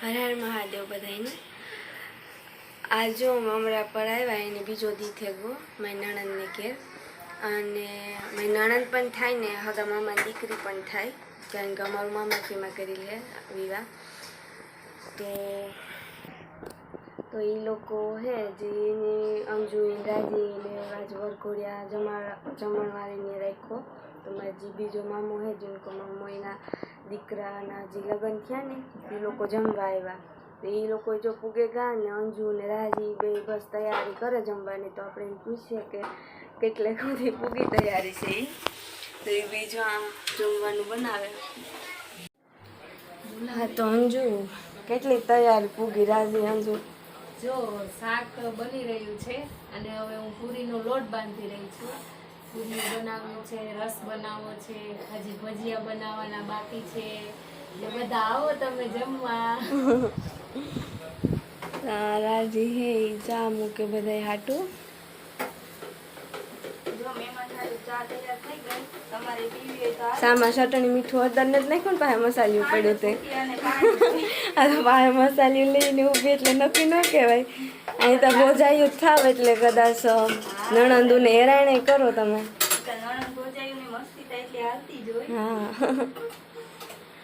હર હર મહાદેવ બધાને આજ હમણાં પર આવ્યા એને બીજો દી થયો મારી નણંદને ઘેર અને મારી નણંદ પણ થાય ને હગા મામાની દીકરી પણ થાય કારણ કે અમારું મામાજીમાં કરી લે વિવાહ તો એ લોકો હે જે એની અંજુ રાજી ને રાજ વરઘોડિયા જમણવારીને રાખ્યો તો મારે જે બીજો મામો હે જેનકો મામો એના દીકરાના જે લગ્ન થયા ને એ લોકો જમવા આવ્યા તો એ લોકો જો પૂગે ગા ને અંજુ ને રાજી બે બસ તૈયારી કરે જમવાની તો આપણે એમ પૂછીએ કે કેટલે સુધી પૂગી તૈયારી છે એ તો એ બીજું આમ જમવાનું બનાવે. હા તો અંજુ કેટલી તૈયારી પૂગી રાજી અંજુ? જો શાક બની રહ્યું છે અને હવે હું પૂરીનો લોટ બાંધી રહી છું. પૂરી બનાવવું છે, રસ બનાવવો છે, હજી ભજીયા બનાવવાના બાકી છે એટલે બધા આવો તમે જમવા. રાજી હે ચા મૂકે બધા હાટું. સામા ચટણી મીઠું હળદર જ નાખ્યું ને પાસે મસાલિયું પડ્યું તે આ તો પાસે મસાલિયું લઈને ઊભી એટલે નક્કી ન કહેવાય. અહીં તો ભોજાયું જ થાવ એટલે કદાચ નણંદુને હેરાણે કરો તમે. હા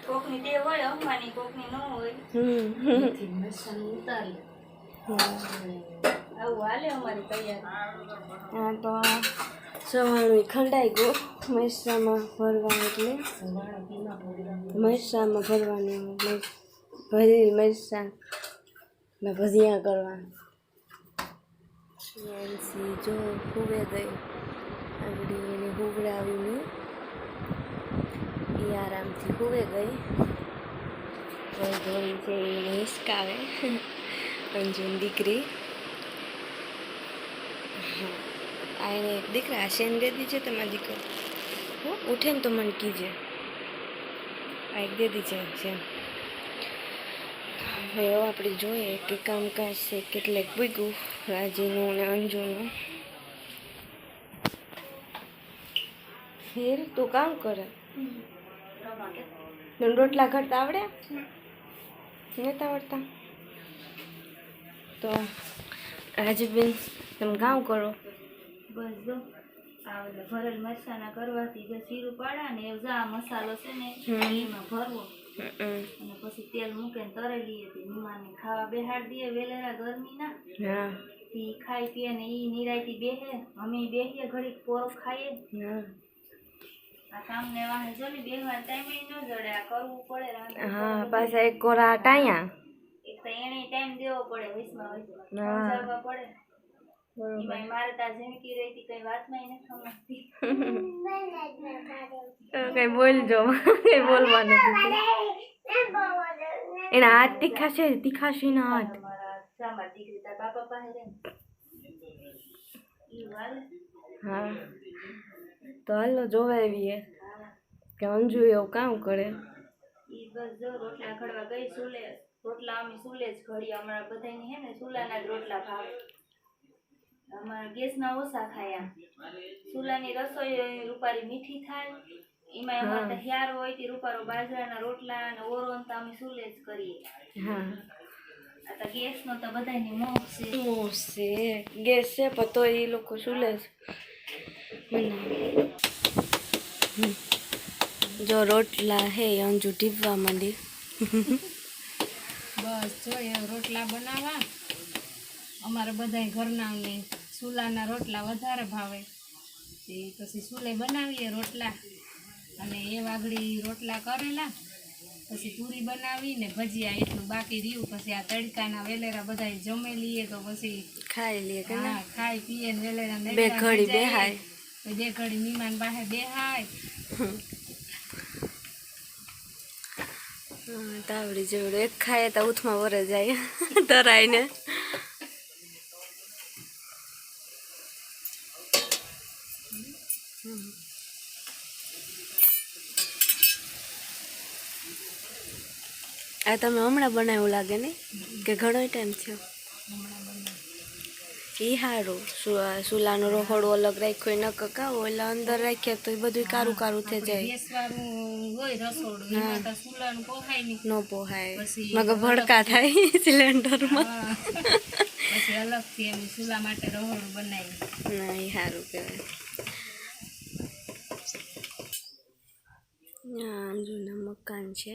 કોકની ટેવ હોય અમ્માની, કોકની ન હોય. આવું હાલે અમારી તૈયારી. હા તો સવાણું ખંડાઈ ગયું મરસામાં ભરવા એટલે મરસામાં ભરવાનું ભરી મરસાના ભજીયા કરવા. જો હુવે ગઈ આગળ એને હુવડાવીને એ આરામથી હુવે ગઈ. ધોઈ છે એને હિસકાવે અંજુની દીકરી. આ એને દીકરા શેન દે દીજે તમારી દીકરો ઉઠે ને તો મને કીજે. આ એક દે દીજે શેન. હવે આપણે જોઈએ કે કામકાજ છે કેટલેક ભૂગ્યું રાજીનું અને અંજુનું. ફેર તું કામ કરે રોટલા ઘરતા આવડે નથી આવડતા તો રાજીબેન તમે કામ કરો. બસ જો આ ભરેલ મરસાના કરવાથી જે જીરું પાડા ને એ જા મસાલો છે ને એમાં ભરવો અને પછી તેલ મૂકીને તળી લઈએ તો મહેમાનને ખાવા બેહાડ દઈએ વેલેરા ગરમીના. હા ઈ ખાઈ પીએ ને ઈ નિરાયતી બેહે અમે બેહીએ ઘડીક પોરો ખાઈએ. હા આ કામને વાહે જો ને બેહવા ટાઈમે ન જડે આ કરવું પડે. હા પાછા એક કોરા ટાયા એક તો એને ટાઈમ દેવો પડે વૈસમાં હા સમજાવવા પડે. એમાં મારે ત્યાં જિંદગી રહી હતી કઈ વાતમાં નથી સમજતી. કઈ બોલજો કઈ બોલવાનું એના હાથ તીખાશે તીખાશે ના હાથ. દીકરી તાર બાપા પાસે રે હા તો હાલો જોવાવીએ કે અંજુ એવું કામ કરે. ઈ બસ જો રોટલા ઘડવા ગઈ સુલે. રોટલા અમે સુલે જ ઘડી અમારા બધાની હે ને સુલાના જ રોટલા ભાવે. અમારા ગેસના ઓછા ખાયા. સુલાની રસોઈ રૂપારી મીઠી થાય એમાં અમારે હિયાર હોય તે રૂપારો બાજરાના રોટલા અને ઓરોન તો અમે સુલે જ કરીએ. હા આ તો ગેસનો તો બધાની મોહ છે. ગેસ છે પણ તો એ લોકો સુલે જ બનાવે. જો રોટલા હે અંજુ ટીપવા માંડી. બસ જો એ રોટલા બનાવવા અમારે બધા ઘરના સુલાના રોટલા વધારે ભાવે તે પછી સુલે બનાવીએ રોટલા અને એ વાગડી રોટલા કરેલા પછી પૂરી બનાવી ને ભજીયા એટલું બાકી રહ્યું. પછી આ તડકાના વેલેરા બધા જમી લઈએ તો પછી ખાઈ લઈએ કે હા ખાઈ પીએ ને વેલેરા બે ઘડી બેહાય બે ઘડી મહેમાન પાસે બેહાય. તાવડી જેવડું એક ખાય તો ઉથમાં વરે જાય તરાઈને. આ તમે હમણાં બનાવ્યું લાગે ને કે ઘણો ટાઈમ થયો? એ સારું સુલાનો રહોડો અલગ રાખ્યો ન કકાવો એટલે અંદર રાખ્યા તો એ બધું કારું કારું થઈ જાય ગેસવાળું હોય રસોડું એમાં તો ચૂલાનું પોહાય નહીં. ન પોહાય પછી મગર ભડકા થાય સિલિન્ડરમાં હા. પછી અલગથી એમ ચૂલા માટે રહોડું બનાવી. ના એ સારું કહેવાય. જૂના મકાન છે.